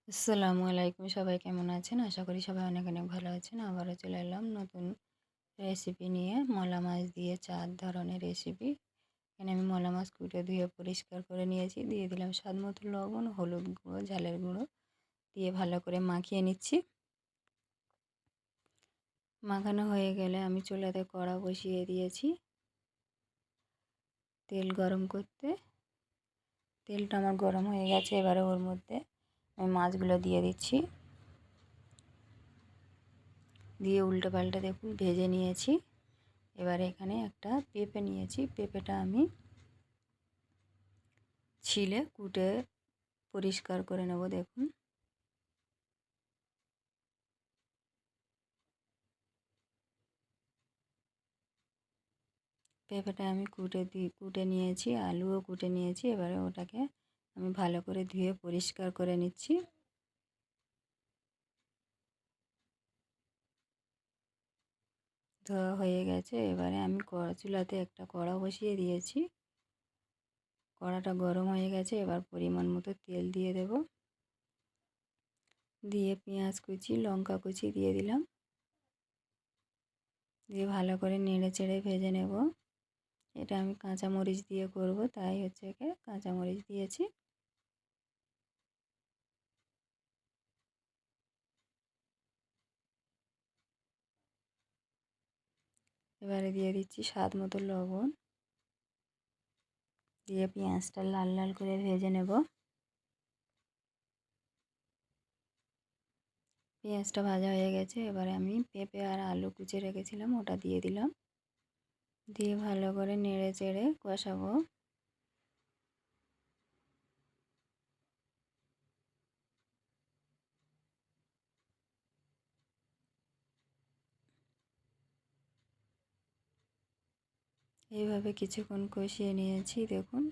আসসালামু আলাইকুম, সবাই কেমন আছেন? আশা করি সবাই অনেক অনেক ভালো আছেন। আবারও চলে এলাম নতুন রেসিপি নিয়ে। মলা মাছ দিয়ে 4 ধরনের রেসিপি। এখানে আমি মলা মাছ কুটে ধুয়ে পরিষ্কার করে নিয়েছি। দিয়ে দিলাম স্বাদ মতো লবণ, হলুদ গুঁড়ো, ঝালের গুঁড়ো দিয়ে ভালো করে মাখিয়ে নিচ্ছি। মাখানো হয়ে গেলে আমি চুলাতে কড়া বসিয়ে দিয়েছি তেল গরম করতে। তেলটা আমার গরম হয়ে গেছে। এবারে ওর মধ্যে আমি মাছগুলো দিয়ে দিচ্ছি। দিয়ে উল্টো পাল্টা দেখুন ভেজে নিয়েছি। এবারে এখানে একটা পেঁপে নিয়েছি। পেঁপেটা আমি ছিলে কুটে পরিষ্কার করে নেব। দেখুন পেঁপেটা আমি কুটে নিয়েছি, আলুও কুটে নিয়েছি। এবারে ওটাকে আমি ভালো করে ধুয়ে পরিষ্কার করে নিচ্ছি। ধোয়া হয়ে গেছে। এবারে আমি চুলাতে একটা কড়া বসিয়ে দিয়েছি। কড়াটা গরম হয়ে গেছে। এবার পরিমাণ মতো তেল দিয়ে দেব। দিয়ে পেঁয়াজ কুচি, লঙ্কা কুচি দিয়ে দিলাম। দিয়ে ভালো করে নেড়ে চেড়ে ভেজে নেব। এটা আমি কাঁচামরিচ দিয়ে করব, তাই হচ্ছে কাঁচামরিচ দিয়েছি। এবারে দিয়ে দিচ্ছি স্বাদ মতো লবণ। দিয়ে পেঁয়াজটা লাল লাল করে ভেজে নেব। পেঁয়াজটা ভাজা হয়ে গেছে। এবারে আমি পেঁপে আর আলু কুচে রেখেছিলাম, ওটা দিয়ে দিলাম। দিয়ে ভালো করে নেড়ে চেড়ে কষাবো। এইভাবে কিছুক্ষণ কষিয়ে নিয়েছি দেখুন।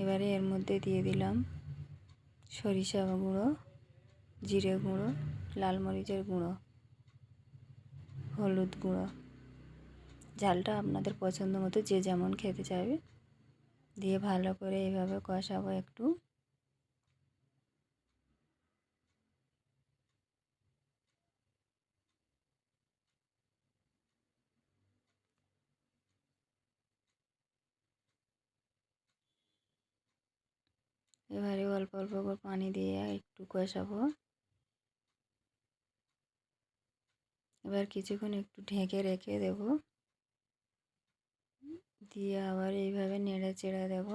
এবারে এর মধ্যে দিয়ে দিলাম সরিষা গুঁড়ো, জিরে গুঁড়ো, লাল মরিচের গুঁড়ো, হলুদ গুঁড়ো। ঝালটা আপনাদের পছন্দ মতো যে যেমন খেতে চাইবে। দিয়ে ভালো করে এইভাবে কষাবো একটু। এবারে অল্প অল্প করে পানি দিয়ে একটু কষাবো। এবার কিছুক্ষণ একটু ঢেকে রেখে দেব। দিয়ে আবার এইভাবে নেড়ে চেড়ে দেব।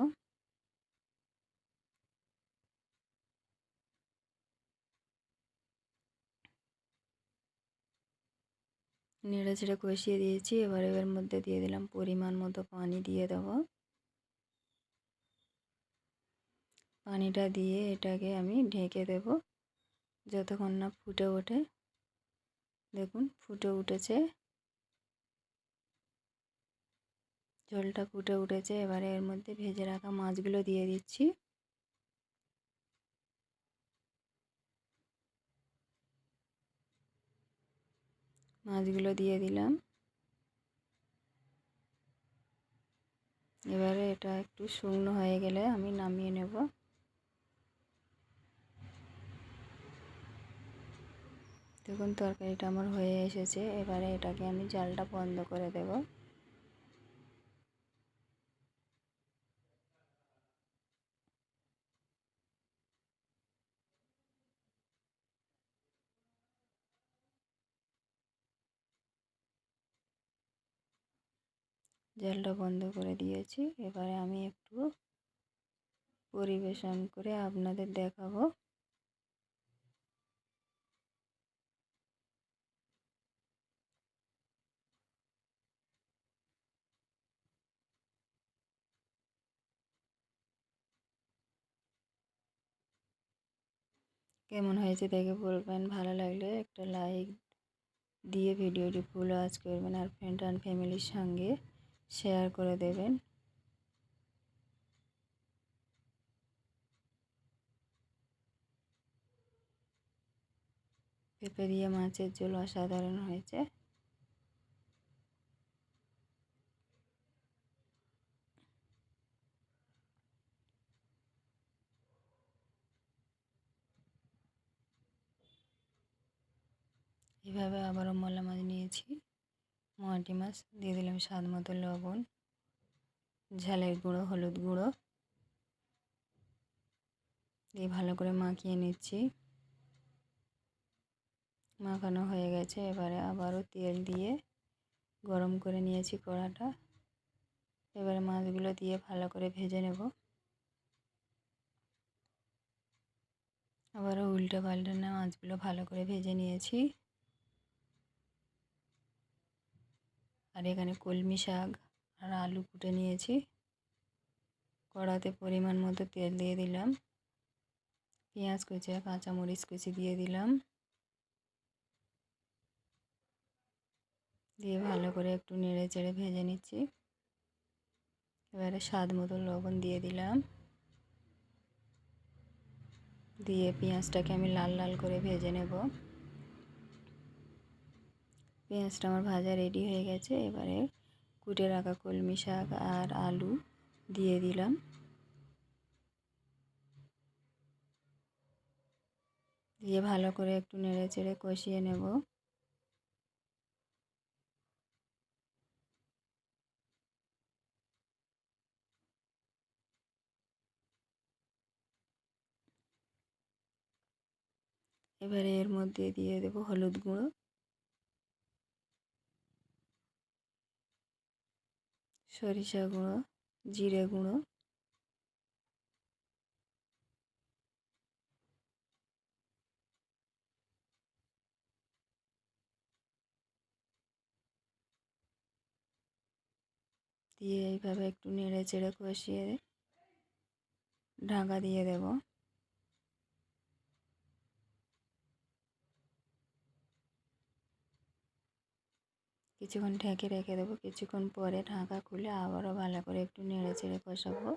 নেড়ে চেড়ে কষিয়ে দিয়েছি। এবার এর মধ্যে দিয়ে দিলাম পরিমাণ মতো পানি দিয়ে দেব। পানিটা দিয়ে এটাকে আমি ঢেকে দেব যতক্ষণ না ফুটে ওঠে। দেখুন ফুটে উঠেছে, ঝোলটা ফুটে উঠেছে। এবারে এর মধ্যে ভেজে রাখা মাছগুলো দিয়ে দিচ্ছি। মাছগুলো দিয়ে দিলাম। এবারে এটা একটু শুকনো হয়ে গেলে আমি নামিয়ে নেব। দেখুন তরকারিটা আমার হয়ে এসেছে। এবারে এটাকে আমি জালটা বন্ধ করে দেব। জালটা বন্ধ করে দিয়েছি। এবারে আমি একটু পরিবেশন করে আপনাদের দেখাবো। কেমন হয়েছে দেখে বলবেন। ভালো লাগলে একটা লাইক দিয়ে ভিডিওটি ফুল ওয়াচ করবেন আর ফ্রেন্ড অ্যান্ড ফ্যামিলির সঙ্গে শেয়ার করে দেবেন। পেঁপে দিয়ে মাছের ঝোল অসাধারণ হয়েছে। এইভাবে আবারও মলা মাছ নিয়েছি, মোয়াটি মাছ, দিয়ে দিলাম স্বাদ মতো লবণ, ঝালের গুঁড়ো, হলুদ গুঁড়ো দিয়ে ভালো করে মাখিয়ে নিচ্ছি। মাখানো হয়ে গেছে, এবারে আবারও তেল দিয়ে গরম করে নিয়েছি কড়াটা। এবারে মাছগুলো দিয়ে ভালো করে ভেজে নেব। আবারও উল্টে পাল্টে না মাছগুলো ভালো করে ভেজে নিয়েছি। আর এখানে কলমি শাক আর আলু কুটে নিয়েছি। কড়াতে পরিমাণ মতো তেল দিয়ে দিলাম, পেঁয়াজ কুচি আর কাঁচামরিচ কুচি দিয়ে দিলাম, দিয়ে ভালো করে একটু নেড়ে চেড়ে ভেজে নিচ্ছি। এবারে স্বাদ মতো লবণ দিয়ে দিলাম, দিয়ে পেঁয়াজটাকে আমি লাল লাল করে ভেজে নেব। পেঁয়াজটা আমার ভাজা রেডি হয়ে গেছে। এবারে কুটে রাখা কলমি শাক আর আলু দিয়ে দিলাম, দিয়ে ভালো করে একটু নেড়ে চেড়ে কষিয়ে নেব। এবারে এর মধ্যে দিয়ে দেব হলুদ গুঁড়ো, সরিষা গুঁড়ো, জিরে গুঁড়ো, দিয়ে এইভাবে একটু নেড়ে চেড়ে কষিয়ে ঢাকা দিয়ে দেব। কিছুক্ষণ ঢেকে রেখে দেবো। কিছুক্ষণ পরে ঢাকা খুলে আবারও ভালো করে একটু নেড়ে চেড়ে কষাবো।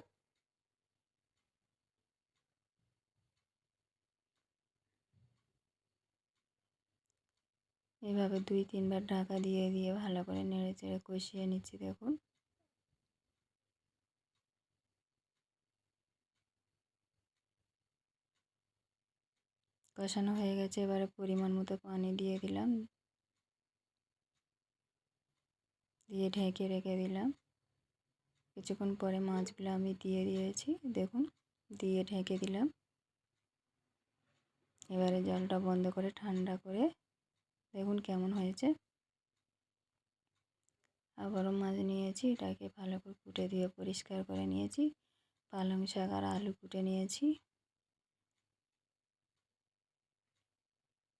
এভাবে 2-3 বার ঢাকা দিয়ে দিয়ে ভালো করে নেড়ে চেড়ে কষিয়ে নিচ্ছি। দেখুন কষানো হয়ে গেছে। এবারে পরিমাণ মতো পানি দিয়ে দিলাম, দিয়ে ঢেকে রেখে দিলাম। কিছুক্ষণ পরে মাছগুলো আমি দিয়ে দিয়েছি, দেখুন দিয়ে ঢেকে দিলাম। এবারে জলটা বন্ধ করে ঠান্ডা করে দেখুন কেমন হয়েছে। আবারও মাছ নিয়েছি, এটাকে ভালো করে কুটে দিয়ে পরিষ্কার করে নিয়েছি। পালং শাক আর আলু কুটে নিয়েছি,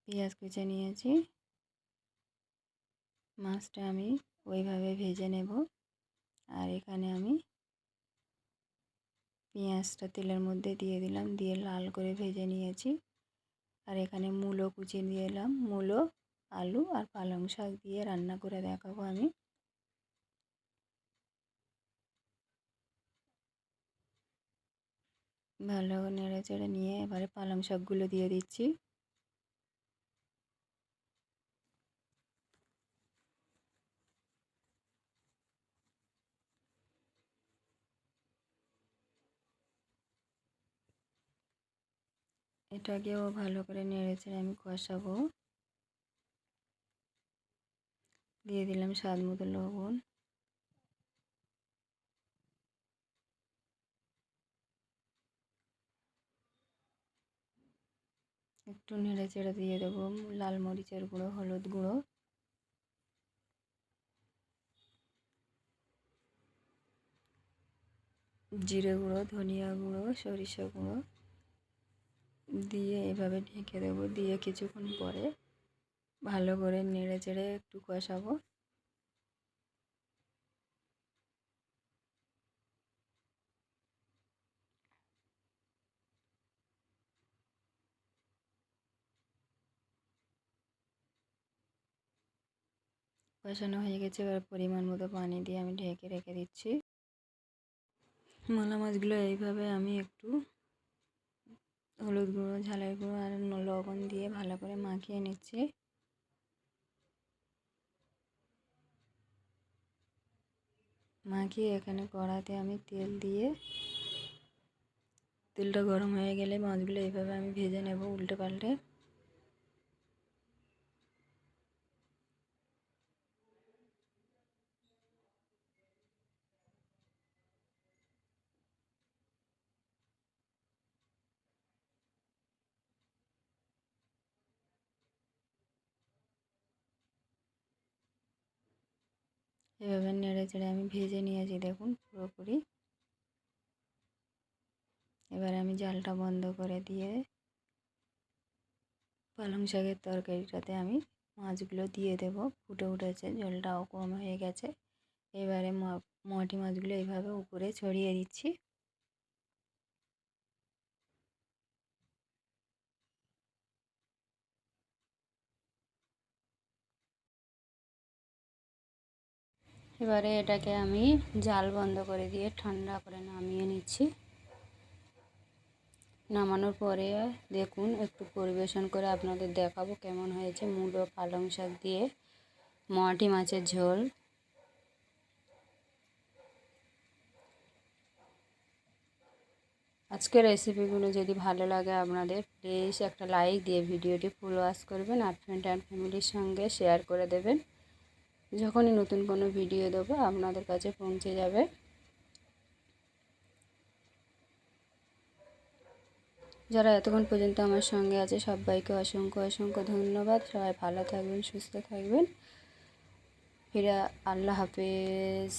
পেঁয়াজ কুচে নিয়েছি। মাছটা আমি ওইভাবে ভেজে নেব। আর এখানে আমি পেঁয়াজটা তেলের মধ্যে দিয়ে দিলাম, দিয়ে লাল করে ভেজে নিয়েছি। আর এখানে মূলো কুচিয়ে দিয়ে দিলাম, মূলো, আলু আর পালং শাক দিয়ে রান্না করে দেখাবো আমি। ভালো নেড়ে চেড়ে নিয়ে এবারে পালং শাকগুলো দিয়ে দিচ্ছি। এটাকেও ভালো করে নেড়ে চেড়ে আমি কষাবো। দিয়ে দিলাম স্বাদ মতো লবণ, একটু নেড়ে চেড়ে দিয়ে দেবো লাল মরিচের গুঁড়ো, হলুদ গুঁড়ো, জিরে গুঁড়ো, ধনিয়া গুঁড়ো, সরিষা গুঁড়ো দিয়ে এভাবে ঢেকে দেবো। দিয়ে কিছুক্ষণ পরে ভালো করে নেড়ে চেড়ে একটু কষাবো। কষানো হয়ে গেছে, এবার পরিমাণ মতো পানি দিয়ে আমি ঢেকে রেখে দিচ্ছি। মলা মাছগুলো এইভাবে আমি একটু হলুদ গুঁড়ো, ঝালের গুঁড়ো আর লবণ দিয়ে ভালো করে মাখিয়ে নিচ্ছি। মাখিয়ে এখানে কড়াতে আমি তেল দিয়ে, তেলটা গরম হয়ে গেলে মাছগুলো এইভাবে আমি ভেজে নেব উল্টে পাল্টে। এভাবে নেড়ে চেড়ে আমি ভেজে নিয়েছি দেখুন পুরোপুরি। এবার আমি জালটা বন্ধ করে দিয়ে পালং শাকের তরকারিটাতে আমি মাছগুলো দিয়ে দেব। ফুটে উঠেছে, জলটাও কম হয়ে গেছে। এবারে মটি মাছগুলো এইভাবে উপরে ছড়িয়ে দিচ্ছি। এবারে এটাকে আমি জাল বন্ধ করে দিয়ে ঠান্ডা করে নামিয়ে নিচ্ছি। নামানোর পরে দেখুন একটু পরিবেশন করে আপনাদের দেখাবো কেমন হয়েছে মূলো পালং শাক দিয়ে মটি মাছের ঝোল। আজকের রেসিপিগুলো যদি ভালো লাগে আপনাদের, প্লিজ একটা লাইক দিয়ে ভিডিওটি ফুল ওয়াচ করবেন আর ফ্রেন্ড অ্যান্ড ফ্যামিলির সঙ্গে শেয়ার করে দেবেন। যখনই নতুন কোনো ভিডিও দেবো আপনাদের কাছে পৌঁছে যাবে। যারা এতক্ষণ পর্যন্ত আমার সঙ্গে আছে সবাইকে অসংখ্য অসংখ্য ধন্যবাদ। সবাই ভালো থাকবেন, সুস্থ থাকবেন। ফিরে আল্লাহ হাফেজ।